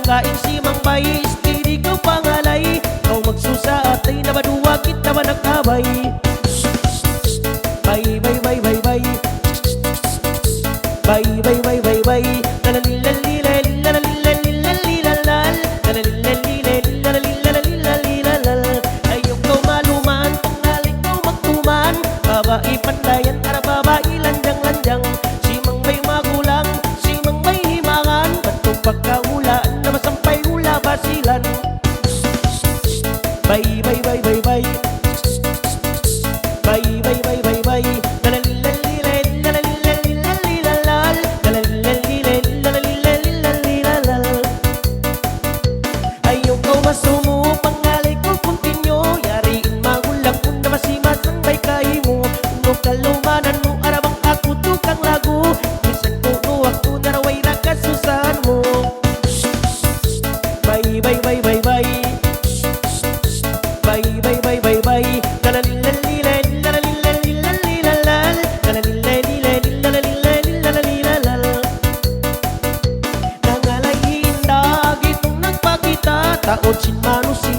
Nanggaing si Mang Bay, istiri ko pangalay. Kau magsusa atay na maduwa kita ba nagkabay. Bay, bay, bay, bay, bay. Bay, bay, bay, bay, bay. Lalalilalilay, lalalilalilalilalal. Lalalilalilay, lalalilalilalilalal. Ayaw ko maluman, pangalit ko magtuman. Babae pandayan, para babae lanjang-lanjang. Si Mang Bay magulang, si Mang Bay himangan. Bantong pagkahulaan na masampay hula basilan. Bay, bay, bay, bay, bay. Bay, bay, bay, bay, bay. Lalalilalilay, lalalilalilalilalal. Lalalilalilay, lalalilalilalilalal. Ayaw ko masumo, pangalay ko kontinyo. Yariin magulang kung na masimasan bay kayo mo. Unog kalumanan mo, arabang ako tukang lago. Minsan ko nuwag ko naraway na kasusahan mo. Bay, bay, bay, bay, bay. Bay, bay, bay, bay, bay. Lalalilalilay, lalalilalilalilalal. Lalalilalilay, lalalilalilalilalal. Nangalayin dagi itong nagpakita. Taod sin manusi